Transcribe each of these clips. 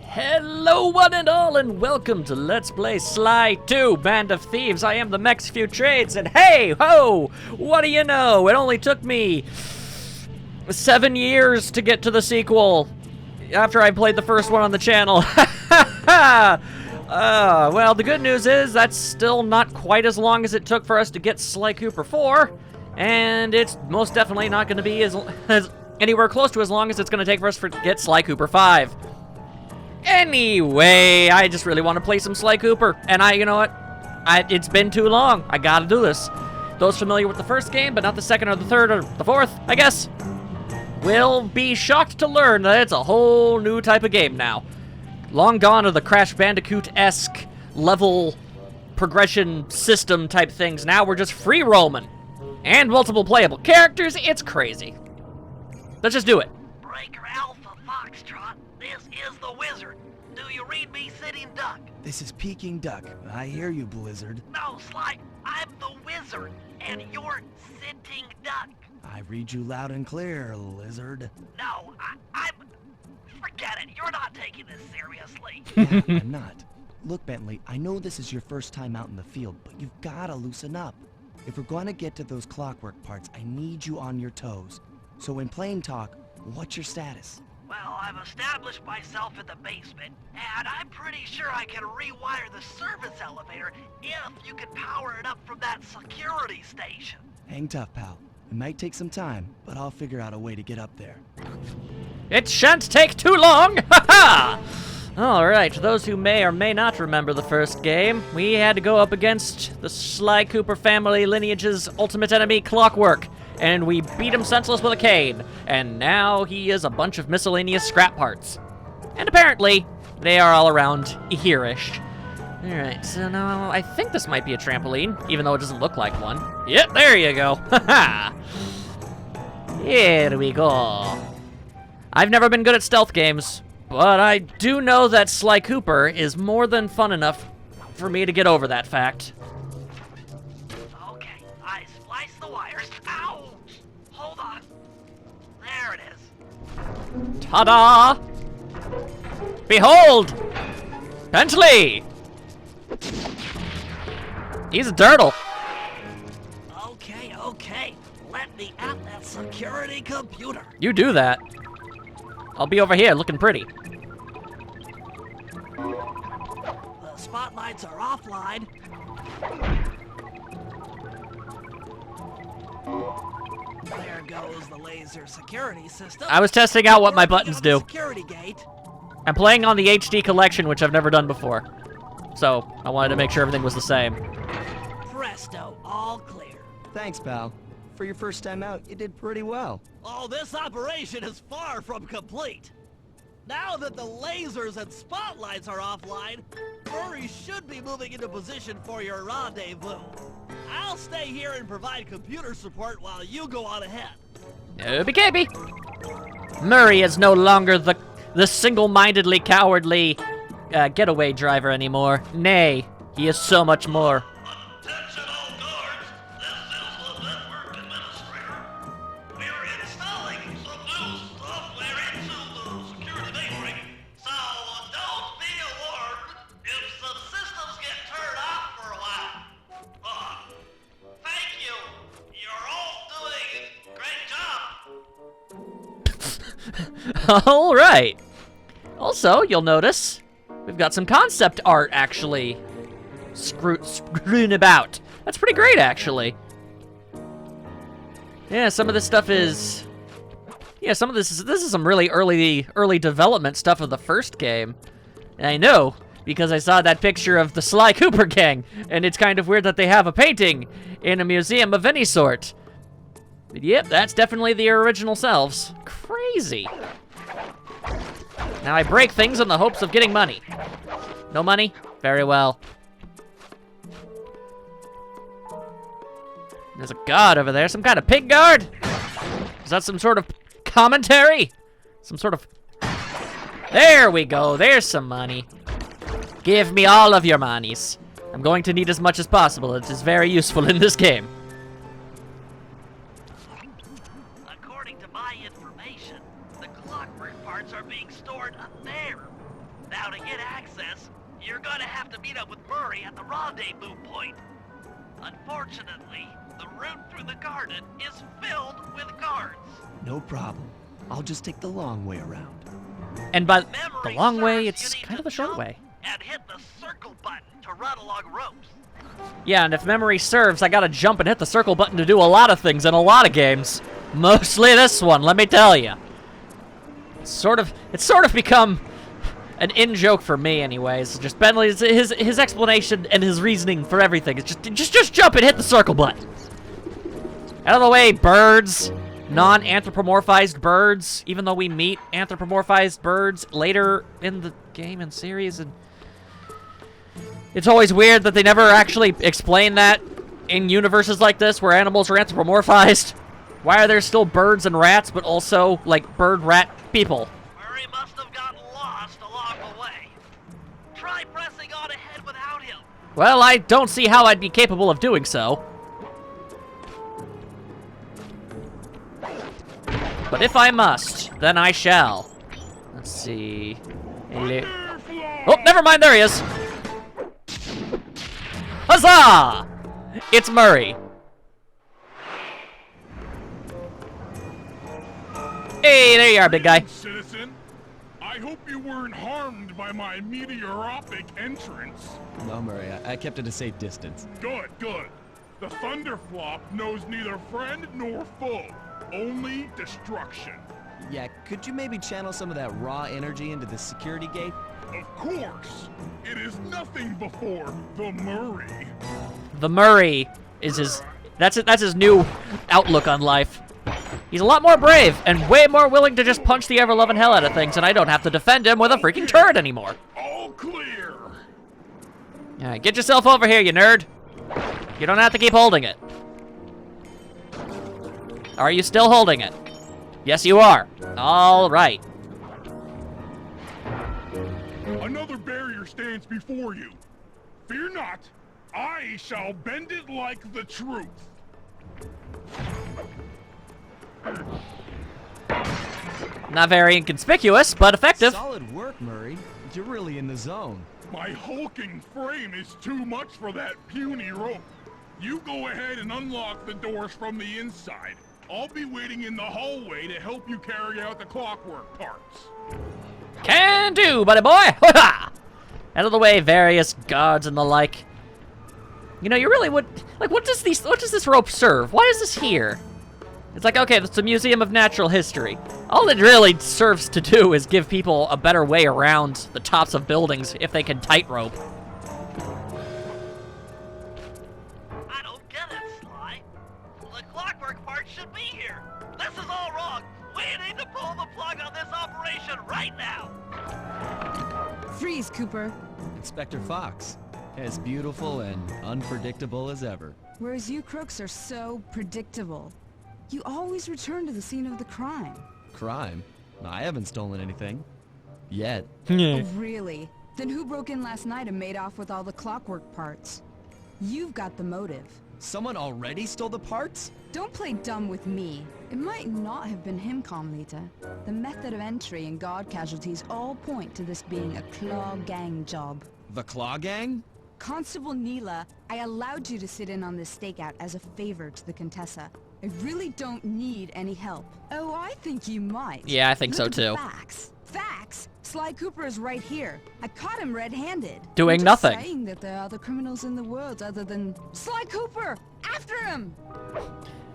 Hello one and all, and welcome to Let's Play Sly 2 Band of Thieves. I am the Mex Few Trades, and hey ho, what do you know? It only took me 7 years to get to the sequel after I played the first one on the channel. Well, the good news is that's still not quite as long as it took for us to get Sly Cooper 4, and it's most definitely not going to be as anywhere close to as long as it's going to take for us to get Sly Cooper 5. Anyway, I just really want to play some Sly Cooper, and you know what? It's been too long. I gotta do this. Those familiar with the first game, but not the second or the third or the fourth, I guess, will be shocked to learn that it's a whole new type of game now. Long gone are the Crash Bandicoot-esque level progression system type things. Now we're just free roaming. And multiple playable characters. It's crazy. Let's just do it. Breaker Alpha Foxtrot, this is the Wizard. Do you read me, Sitting Duck? This is Peking Duck. I hear you, Blizzard. No, Sly, I'm the Wizard, and you're Sitting Duck. I read you loud and clear, Lizard. No, I'm... Forget it, you're not taking this seriously. Yeah, I'm not. Look, Bentley, I know this is your first time out in the field, but you've gotta loosen up. If we're gonna get to those clockwork parts, I need you on your toes. So in plain talk, what's your status? Well, I've established myself in the basement, and I'm pretty sure I can rewire the service elevator if you can power it up from that security station. Hang tough, pal. It might take some time, but I'll figure out a way to get up there. It shan't take too long! Ha-ha! Alright, for those who may or may not remember the first game, we had to go up against the Sly Cooper family lineage's ultimate enemy, Clockwork, and we beat him senseless with a cane, and now he is a bunch of miscellaneous scrap parts. And apparently, they are all around here-ish. Alright, so now I think this might be a trampoline, even though it doesn't look like one. Yep, there you go. Ha-ha! Here we go. I've never been good at stealth games, but I do know that Sly Cooper is more than fun enough for me to get over that fact. Okay, I spliced the wires. Ow! Hold on. There it is. Ta-da! Behold! Bentley! He's a turtle. Okay. Let me at that security computer. You do that. I'll be over here looking pretty. The spotlights are offline. There goes the laser security system. I was testing out what my buttons do. Security gate. I'm playing on the HD collection, which I've never done before. So, I wanted to make sure everything was the same. Presto, all clear. Thanks, pal. For your first time out, you did pretty well. Oh, this operation is far from complete. Now that the lasers and spotlights are offline, Murray should be moving into position for your rendezvous. I'll stay here and provide computer support while you go on ahead. Obie-cabie. Murray is no longer the single-mindedly cowardly getaway driver anymore. Nay, he is so much more. Attention all guards, this is the network administrator. We're installing some new software into the security matrix, so don't be alarmed if some systems get turned off for a while. Thank you. You're all doing a great job. All right. Also, you'll notice we've got some concept art actually screwing about. That's pretty great, actually. Yeah, some of this stuff is... Yeah, some of this is some really early development stuff of the first game. And I know, because I saw that picture of the Sly Cooper gang, and it's kind of weird that they have a painting in a museum of any sort. But yep, that's definitely the original selves. Crazy. Now I break things in the hopes of getting money. No money? Very well. There's a god over there, some kind of pig guard? Is that some sort of commentary? Some sort of... There we go, there's some money. Give me all of your monies. I'm going to need as much as possible. It is very useful in this game. memory at the rendezvous point. Unfortunately, the route through the garden is filled with guards. No problem. I'll just take the long way around. And by the Memory long way, serves, it's you need kind to of a short jump way. And hit the circle button to run along ropes. Yeah, and if memory serves, I gotta jump and hit the circle button to do a lot of things in a lot of games. Mostly this one, let me tell you. It's sort of become an in-joke for me, anyways. Just Bentley's his explanation and his reasoning for everything is just jump and hit the circle button. Out of the way, birds. Non-anthropomorphized birds, even though we meet anthropomorphized birds later in the game and series, and it's always weird that they never actually explain that in universes like this where animals are anthropomorphized. Why are there still birds and rats, but also, like, bird-rat people? Murray must have gotten lost along the way. Try pressing on ahead without him. Well, I don't see how I'd be capable of doing so. But if I must, then I shall. Let's see. Oh, never mind, there he is. Huzzah! It's Murray. Hey, there you are, big guy. Citizen, I hope you weren't harmed by my meteoropic entrance. No, Murray, I kept at a safe distance. Good, good. The Thunderflop knows neither friend nor foe, only destruction. Yeah, could you maybe channel some of that raw energy into the security gate? Of course, it is nothing before the Murray. The Murray is his... That's his new outlook on life. He's a lot more brave and way more willing to just punch the ever-loving hell out of things, and I don't have to defend him with a freaking turret anymore. All clear. Alright, get yourself over here, you nerd. You don't have to keep holding it. Are you still holding it? Yes, you are. All right. Another barrier stands before you. Fear not, I shall bend it like the truth. Not very inconspicuous, but effective. Solid work, Murray. You're really in the zone. My hulking frame is too much for that puny rope. You go ahead and unlock the doors from the inside. I'll be waiting in the hallway to help you carry out the clockwork parts. Can do, buddy boy. Out of the way, various guards and the like. You know, you really would like. What does this rope serve? Why is this here? It's like, okay, that's a museum of natural history. All it really serves to do is give people a better way around the tops of buildings if they can tightrope. I don't get it, Sly. The clockwork part should be here. This is all wrong. We need to pull the plug on this operation right now. Freeze, Cooper. Inspector Fox. As beautiful and unpredictable as ever. Whereas you crooks are so predictable. You always return to the scene of the crime. Crime? I haven't stolen anything. Yet. Oh, really? Then who broke in last night and made off with all the clockwork parts? You've got the motive. Someone already stole the parts? Don't play dumb with me. It might not have been him, Carmelita. The method of entry and guard casualties all point to this being a Claw Gang job. The Claw Gang? Constable Neela, I allowed you to sit in on this stakeout as a favor to the Contessa. I really don't need any help. Oh, I think you might. Yeah, I think so Look at the too. Facts. Facts? Sly Cooper is right here. I caught him red-handed. Doing I'm just nothing. saying that there are other criminals in the world other than Sly Cooper. After him.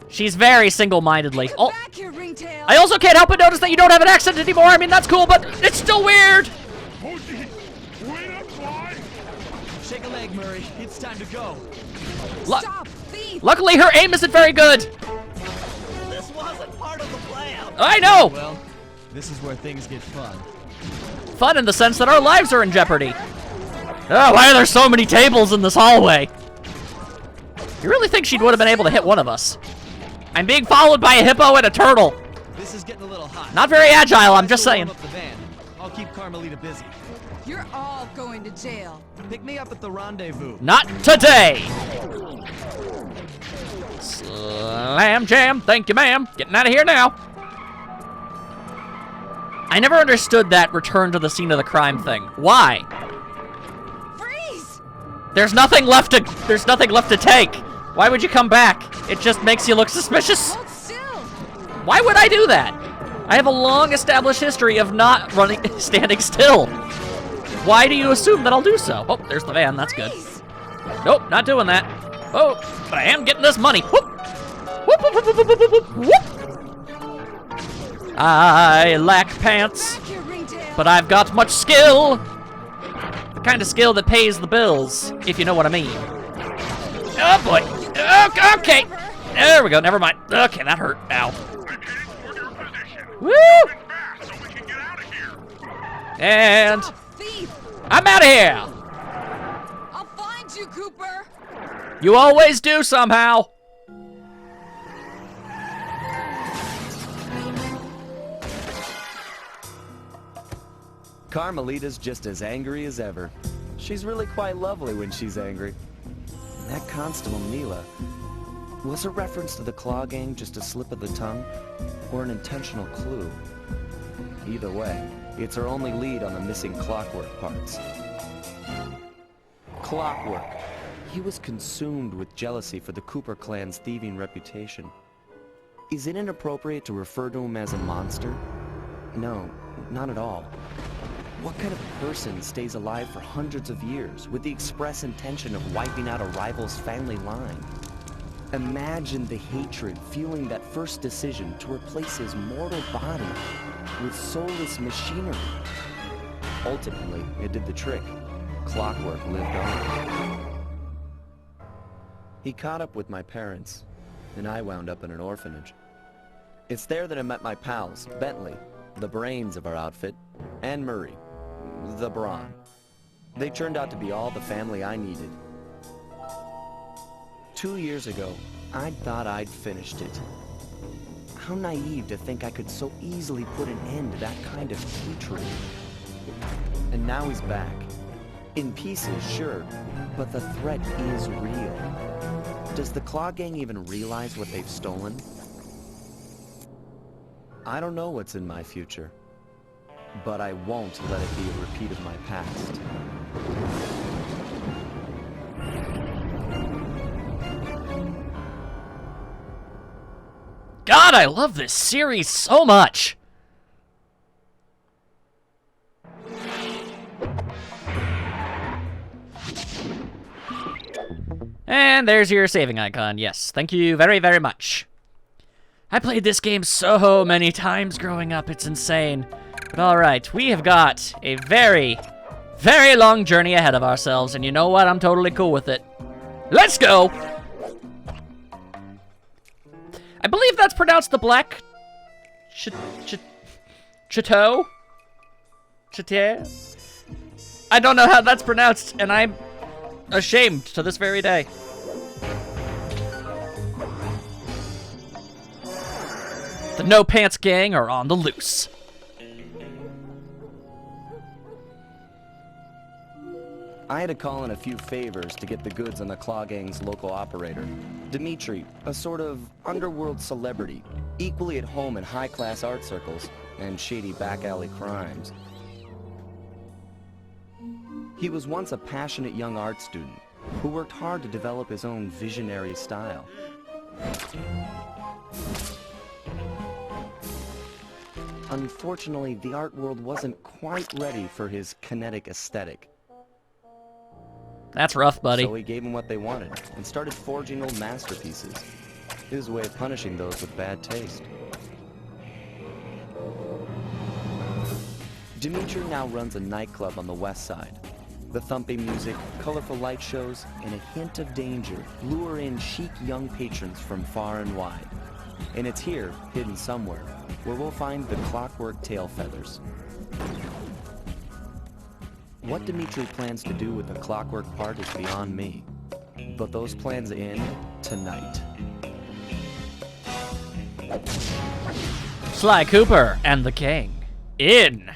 She's very single-mindedly. Come Oh, back here, Ringtail. I also can't help but notice that you don't have an accent anymore. I mean, that's cool, but it's still weird. Oh, geez. Wait up, Sly. Shake a leg, Murray. It's time to go. Stop, thief. Luckily, her aim isn't very good. This wasn't part of the plan. I know. Well, this is where things get fun. Fun in the sense that our lives are in jeopardy. Oh, why are there so many tables in this hallway? You really think she would have been able to hit one of us? I'm being followed by a hippo and a turtle. This is getting a little hot. Not very agile, I'm just saying. Warm up the van. I'll keep Carmelita busy. You're all going to jail. Pick me up at the rendezvous. Not today. Slam jam. Thank you, ma'am. Getting out of here now. I never understood that return to the scene of the crime thing. Why? Freeze! There's nothing left to take. Why would you come back? It just makes you look suspicious. Hold still! Why would I do that? I have a long established history of not standing still. Why do you assume that I'll do so? Oh, there's the van, that's good. Freeze! Nope, not doing that. Oh, but I am getting this money. Whoop. Whoop, whoop, whoop, whoop, whoop, whoop, whoop. I lack pants, Back your ringtail! but I've got much skill. The kind of skill that pays the bills, if you know what I mean. Oh boy. Okay. There we go, never mind. Okay, that hurt. Ow. I'm heading toward your position. Woo! Moving fast so we can get out of here. And Thief! I'm out of here. I'll find you, Cooper! You always do somehow. Carmelita's just as angry as ever. She's really quite lovely when she's angry. And that Constable Mila, was a reference to the Claw Gang just a slip of the tongue, or an intentional clue? Either way, it's our only lead on the missing Clockwork parts. Clockwork. He was consumed with jealousy for the Cooper clan's thieving reputation. Is it inappropriate to refer to him as a monster? No, not at all. What kind of person stays alive for hundreds of years with the express intention of wiping out a rival's family line? Imagine the hatred fueling that first decision to replace his mortal body with soulless machinery. Ultimately, it did the trick. Clockwork lived on. He caught up with my parents, and I wound up in an orphanage. It's there that I met my pals, Bentley, the brains of our outfit, and Murray, the brawn. They turned out to be all the family I needed. 2 years ago, I thought I'd finished it. How naive to think I could so easily put an end to that kind of hatred. And now he's back. In pieces, sure, but the threat is real. Does the Claw Gang even realize what they've stolen? I don't know what's in my future, but I won't let it be a repeat of my past. God, I love this series so much. And there's your saving icon. Yes, thank you very, very much. I played this game so many times growing up, it's insane. But alright, we have got a very, very long journey ahead of ourselves, and you know what? I'm totally cool with it. Let's go! I believe that's pronounced the Black... Chateau? Chateau? I don't know how that's pronounced, and I'm ashamed to this very day. The No Pants Gang are on the loose. I had to call in a few favors to get the goods on the Claw Gang's local operator. Dimitri, a sort of underworld celebrity, equally at home in high-class art circles and shady back-alley crimes. He was once a passionate young art student who worked hard to develop his own visionary style. Unfortunately, the art world wasn't quite ready for his kinetic aesthetic. That's rough, buddy. So he gave them what they wanted and started forging old masterpieces. His way of punishing those with bad taste. Dimitri now runs a nightclub on the west side. The thumping music, colorful light shows, and a hint of danger lure in chic young patrons from far and wide. And it's here, hidden somewhere, where we'll find the Clockwork tail feathers. What Dimitri plans to do with the Clockwork part is beyond me. But those plans end tonight. Sly Cooper and the King in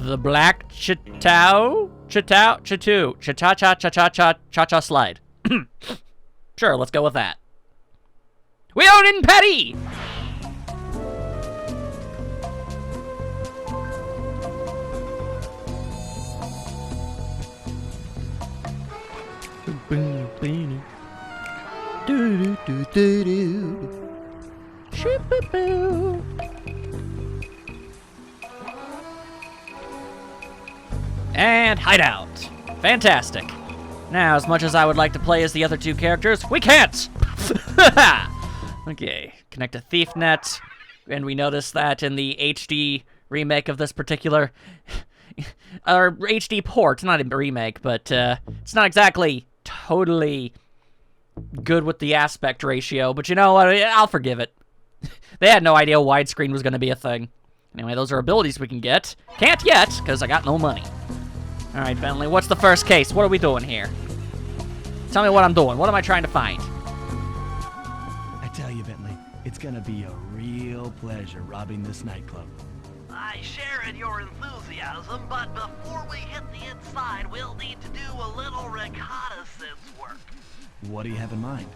the Black Chateau Cha-cha slide. Sure, let's go with that. We own in Petty. And hideout. Fantastic. Now, as much as I would like to play as the other two characters, we can't! Okay, connect to ThiefNet, and we notice that in the HD remake of this particular... or HD port, not a remake, but it's not exactly totally good with the aspect ratio, but you know what, I'll forgive it. They had no idea widescreen was going to be a thing. Anyway, those are abilities we can get. Can't yet, because I got no money. Alright, Bentley, what's the first case? What are we doing here? Tell me what I'm doing. What am I trying to find? I tell you, Bentley, it's gonna be a real pleasure robbing this nightclub. I share in your enthusiasm, but before we hit the inside, we'll need to do a little reconnaissance work. What do you have in mind?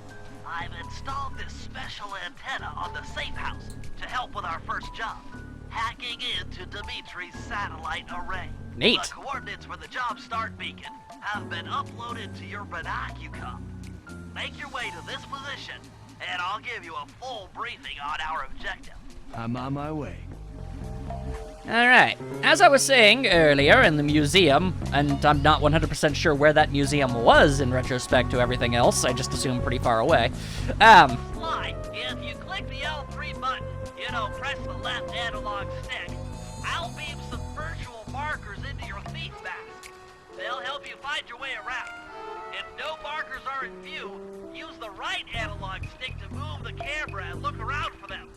I've installed this special antenna on the safe house to help with our first job, hacking into Dimitri's satellite array. Neat. The coordinates for the job start beacon have been uploaded to your binocucom. Make your way to this position, and I'll give you a full briefing on our objective. I'm on my way. Alright, as I was saying earlier in the museum, and I'm not 100% sure where that museum was in retrospect to everything else, I just assumed pretty far away. Why, if you click the L3 button, press the left analog stick, I'll beam some virtual markers into your thief mask. They'll help you find your way around. If no markers are in view, use the right analog stick to move the camera and look around for them.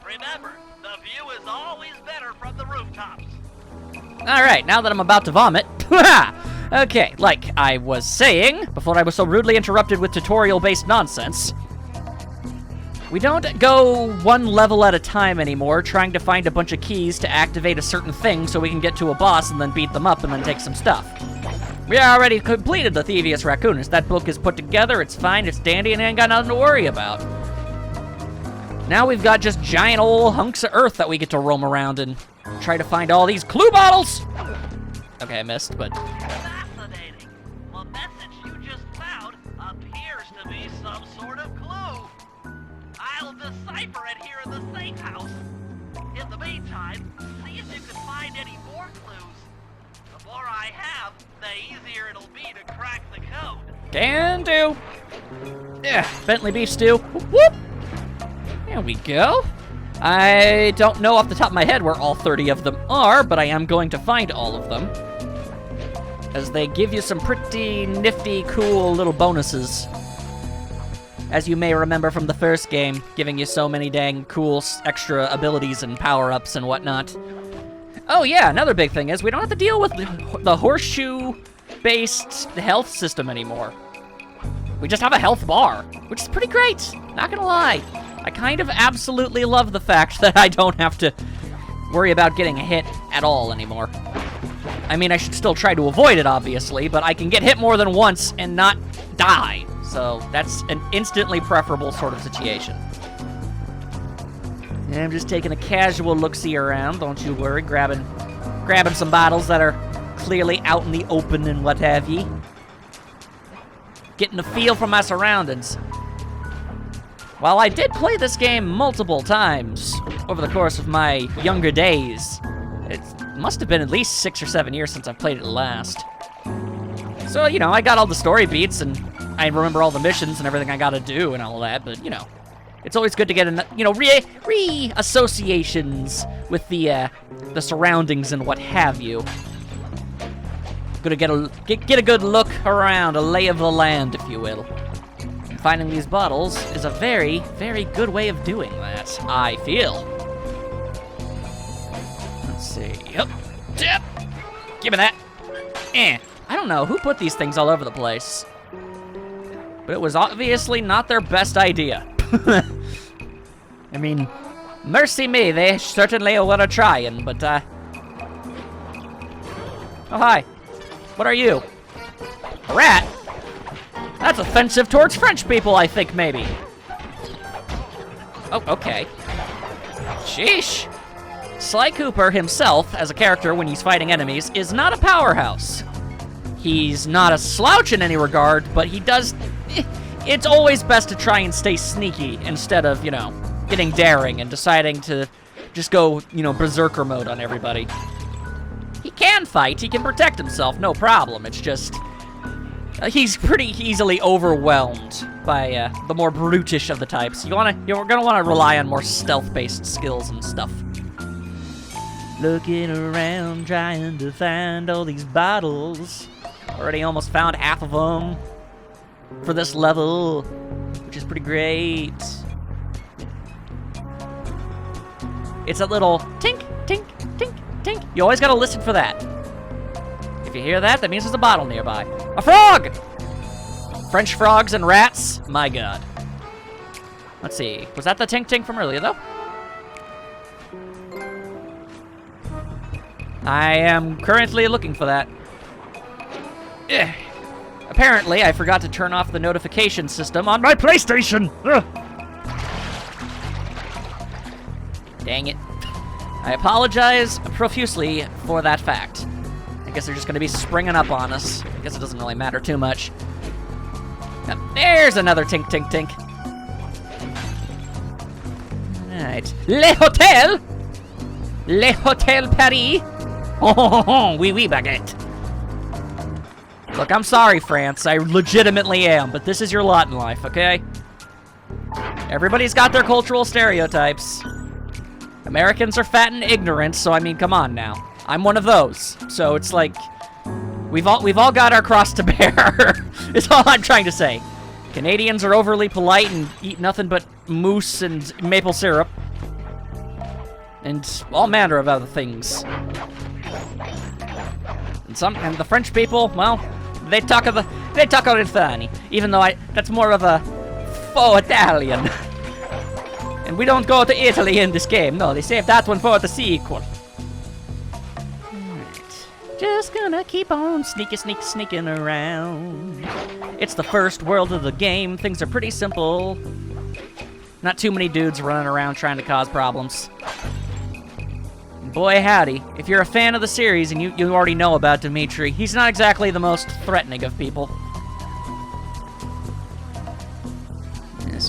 Remember, the view is always better from the rooftops. Alright, now that I'm about to vomit. Okay, like I was saying, before I was so rudely interrupted with tutorial-based nonsense, we don't go one level at a time anymore, trying to find a bunch of keys to activate a certain thing so we can get to a boss and then beat them up and then take some stuff. We already completed the Thievius Raccoonus. That book is put together, it's fine, it's dandy, and ain't got nothing to worry about. Now we've got just giant old hunks of earth that we get to roam around and try to find all these clue bottles! Okay, I missed, but... Fascinating. The message you just found appears to be some sort of clue. I'll decipher it here in the safe house. In the meantime, see if you can find any more clues. The more I have, the easier it'll be to crack the code. Can do! Yeah, Bentley beef stew. Whoop, whoop! There we go. I don't know off the top of my head where all 30 of them are, but I am going to find all of them, as they give you some pretty nifty, cool little bonuses. As you may remember from the first game, giving you so many dang cool extra abilities and power-ups and whatnot. Oh yeah, another big thing is we don't have to deal with the horseshoe-based health system anymore. We just have a health bar, which is pretty great, not gonna lie. I kind of absolutely love the fact that I don't have to worry about getting hit at all anymore. I mean, I should still try to avoid it, obviously, but I can get hit more than once and not die. So that's an instantly preferable sort of situation. And I'm just taking a casual look-see around, don't you worry, grabbing some bottles that are clearly out in the open and what have ye. Getting a feel for my surroundings. While I did play this game multiple times over the course of my younger days, it must have been at least 6 or 7 years since I played it last. So, I got all the story beats, and I remember all the missions and everything I gotta do and all that, but, it's always good to get, re-associations with the surroundings and what have you. Gonna get a good look around, a lay of the land, if you will. Finding these bottles is a very, very good way of doing that, I feel. Let's see. Yep. Give me that. I don't know who put these things all over the place, but it was obviously not their best idea. I mean, mercy me, they certainly were trying, but, Oh, hi. What are you? A rat? That's offensive towards French people, I think, maybe. Oh, okay. Sheesh. Sly Cooper himself, as a character when he's fighting enemies, is not a powerhouse. He's not a slouch in any regard, but he does... It's always best to try and stay sneaky instead of, you know, getting daring and deciding to just go, you know, berserker mode on everybody. He can fight, he can protect himself, no problem. It's just... he's pretty easily overwhelmed by the more brutish of the types. You're gonna wanna rely on more stealth-based skills and stuff. Looking around, trying to find all these bottles. Already almost found half of them for this level, which is pretty great. It's a little tink, tink, tink, tink. You always gotta listen for that. If you hear that, that means there's a bottle nearby. A frog! French frogs and rats? My god. Let's see. Was that the tink tink from earlier, though? I am currently looking for that. Ugh. Apparently, I forgot to turn off the notification system on my PlayStation. Ugh. Dang it. I apologize profusely for that fact. I guess they're just going to be springing up on us. I guess it doesn't really matter too much. Now, there's another tink, tink, tink. Alright. Le Hotel! Le Hotel Paris! Oh, oui, oui, baguette. Look, I'm sorry, France. I legitimately am, but this is your lot in life, okay? Everybody's got their cultural stereotypes. Americans are fat and ignorant, so I mean, come on now. I'm one of those, so it's like we've all got our cross to bear. Is all I'm trying to say. Canadians are overly polite and eat nothing but mousse and maple syrup, and all manner of other things. And the French people, well, they talk Italian, even though that's more of a faux Italian. And we don't go to Italy in this game. No, they save that one for the sequel. Alright. Just gonna keep on sneaking around. It's the first world of the game. Things are pretty simple. Not too many dudes running around trying to cause problems. Boy howdy, if you're a fan of the series and you already know about Dimitri, he's not exactly the most threatening of people.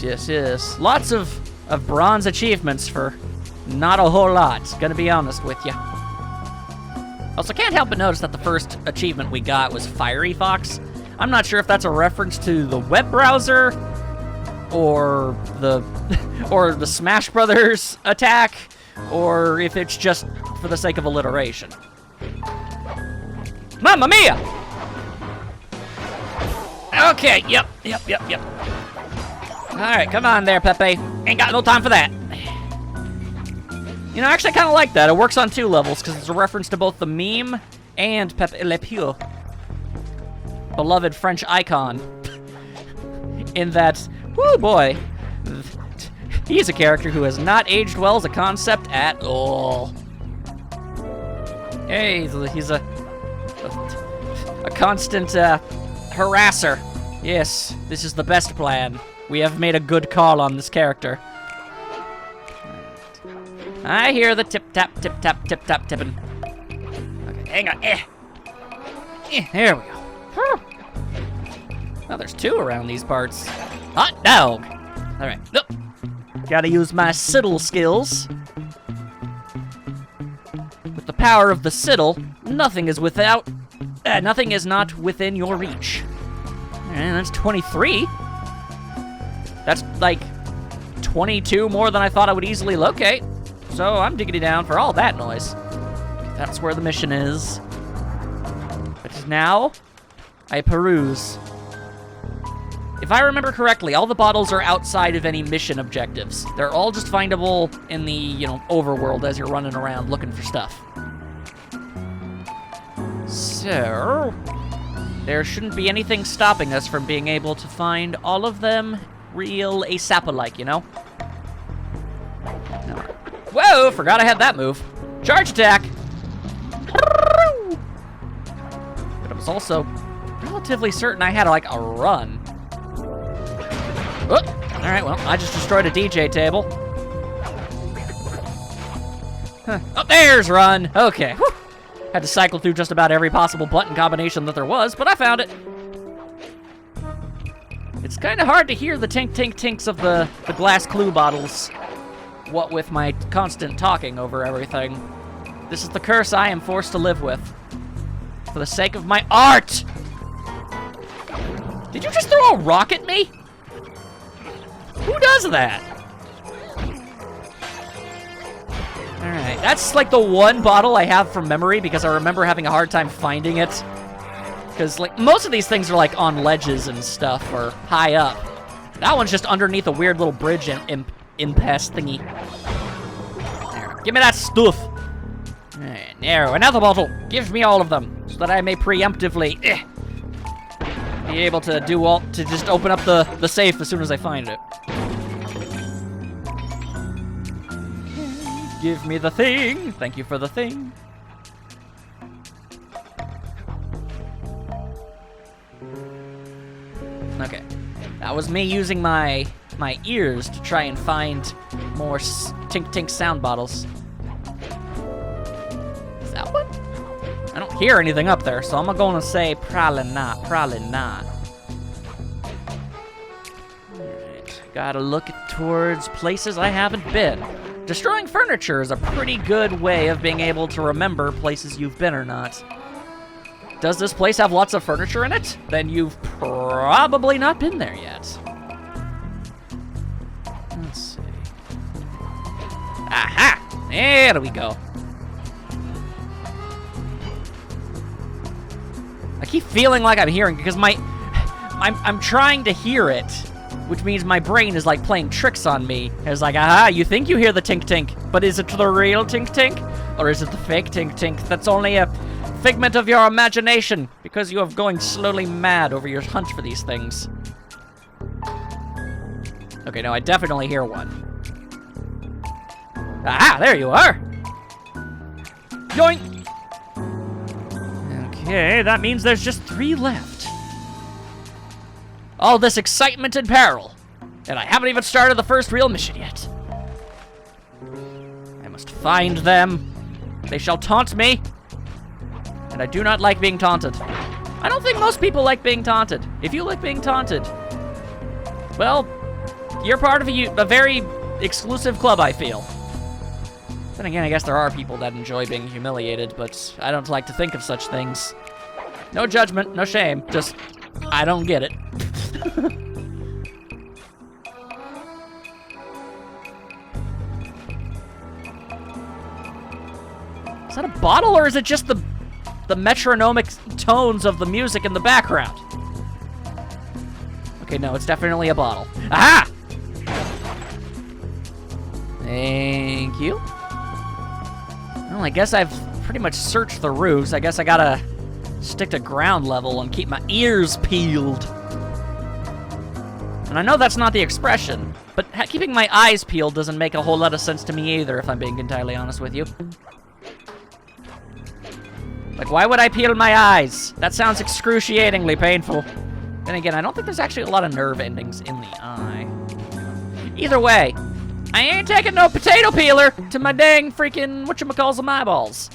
Yes. Lots of bronze achievements for not a whole lot, gonna be honest with you. Also, can't help but notice that the first achievement we got was Fiery Fox. I'm not sure if that's a reference to the web browser or the Smash Brothers attack, or if it's just for the sake of alliteration. Mamma mia! Okay, yep. Alright, come on there, Pepe. Ain't got no time for that. You know, actually, I kind of like that. It works on two levels, because it's a reference to both the meme and Pepe Le Pew. Beloved French icon. In that, whoo boy, he's a character who has not aged well as a concept at all. Hey, he's a constant harasser. Yes, this is the best plan. We have made a good call on this character. I hear the tip-tap, tip-tap, tip-tap, tipping. Okay, hang on. There we go. Now there's two around these parts. Hot dog! Alright, nope. Gotta use my Siddle skills. With the power of the Siddle, nothing is not within your reach. And that's 23. That's like 22 more than I thought I would easily locate. So I'm digging it down for all that noise. That's where the mission is. But now, I peruse. If I remember correctly, all the bottles are outside of any mission objectives. They're all just findable in the, overworld as you're running around looking for stuff. So, there shouldn't be anything stopping us from being able to find all of them real ASAP-alike, you know? Whoa, forgot I had that move. Charge attack! But I was also relatively certain I had, like, a run. Oh, alright, well, I just destroyed a DJ table. Huh. Oh, there's run! Okay. Whew. Had to cycle through just about every possible button combination that there was, but I found it. It's kind of hard to hear the tink-tink-tinks of the glass clue bottles, what with my constant talking over everything. This is the curse I am forced to live with. For the sake of my art! Did you just throw a rock at me? Who does that? Alright, that's like the one bottle I have from memory because I remember having a hard time finding it. Because, like, most of these things are, like, on ledges and stuff or high up. That one's just underneath a weird little bridge impasse thingy. There, give me that stuff. Alright, now, another bottle. Give me all of them so that I may preemptively be able to to just open up the safe as soon as I find it. Give me the thing. Thank you for the thing. Okay. That was me using my ears to try and find more tink-tink sound bottles. Is that one? I don't hear anything up there, so I'm gonna say probably not. Probably not. Alright. Gotta look towards places I haven't been. Destroying furniture is a pretty good way of being able to remember places you've been or not. Does this place have lots of furniture in it? Then you've probably not been there yet. Let's see. Aha! There we go. I keep feeling like I'm hearing because I'm trying to hear it, which means my brain is like playing tricks on me. It's like, aha, you think you hear the tink-tink, but is it the real tink-tink? Or is it the fake tink-tink that's only a figment of your imagination because you are going slowly mad over your hunt for these things? Okay, no, I definitely hear one. Aha, there you are! Yoink! Okay, that means there's just 3 left. All this excitement and peril, and I haven't even started the first real mission yet. I must find them. They shall taunt me. And I do not like being taunted. I don't think most people like being taunted. If you like being taunted, well, you're part of a very exclusive club, I feel. Then again, I guess there are people that enjoy being humiliated, but I don't like to think of such things. No judgment, no shame, just, I don't get it. Is that a bottle, or is it just the metronomic tones of the music in the background? Okay, no, it's definitely a bottle. Aha! Thank you. Well, I guess I've pretty much searched the roofs. I guess I gotta stick to ground level and keep my ears peeled. And I know that's not the expression, but keeping my eyes peeled doesn't make a whole lot of sense to me either, if I'm being entirely honest with you. Like, why would I peel my eyes? That sounds excruciatingly painful. Then again, I don't think there's actually a lot of nerve endings in the eye. Either way, I ain't taking no potato peeler to my dang freaking whatchamacalls eyeballs.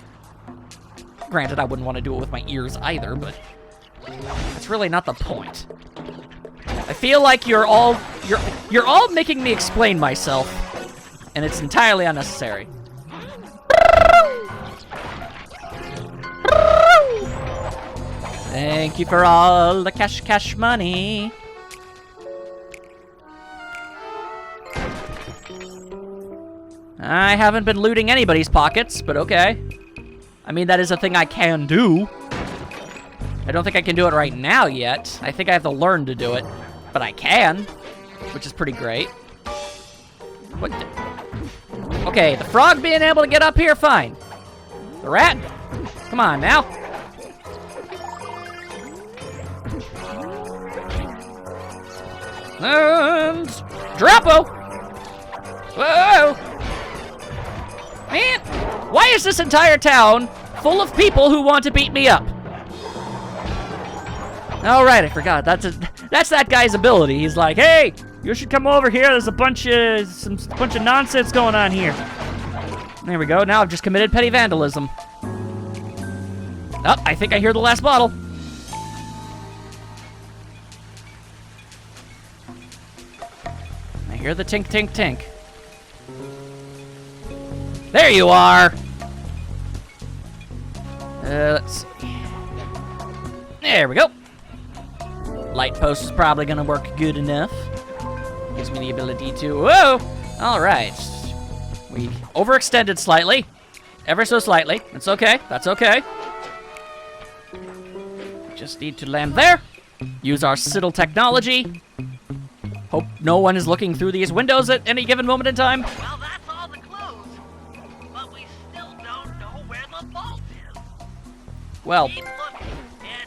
Granted, I wouldn't want to do it with my ears either, but it's really not the point. I feel like you're all making me explain myself, and it's entirely unnecessary. Thank you for all the cash money. I haven't been looting anybody's pockets, but okay. I mean, that is a thing I can do. I don't think I can do it right now yet. I think I have to learn to do it, but I can, which is pretty great. What the? Okay, the frog being able to get up here, fine. The rat? Come on now. And Drapo! Whoa! Man, why is this entire town full of people who want to beat me up? All right, I forgot. That's that guy's ability. He's like, hey, you should come over here. There's a bunch of nonsense going on here. There we go. Now I've just committed petty vandalism. Oh, I think I hear the last bottle. I hear the tink, tink, tink. There you are! Let's see. There we go. Light post is probably gonna work good enough. Gives me the ability to... Whoa! Alright. We overextended slightly. Ever so slightly. It's okay. That's okay. Just need to land there. Use our Siddle technology. Hope no one is looking through these windows at any given moment in time. Well, that's all the clues. But we still don't know where the vault is. Well, Keep looking.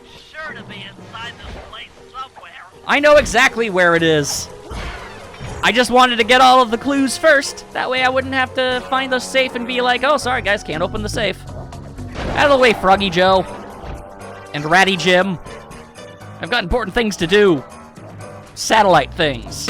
It's sure to be inside this place somewhere. I know exactly where it is. I just wanted to get all of the clues first. That way I wouldn't have to find the safe and be like, oh, sorry guys, can't open the safe. Out of the way, Froggy Joe. And Ratty Jim. I've got important things to do. Satellite things.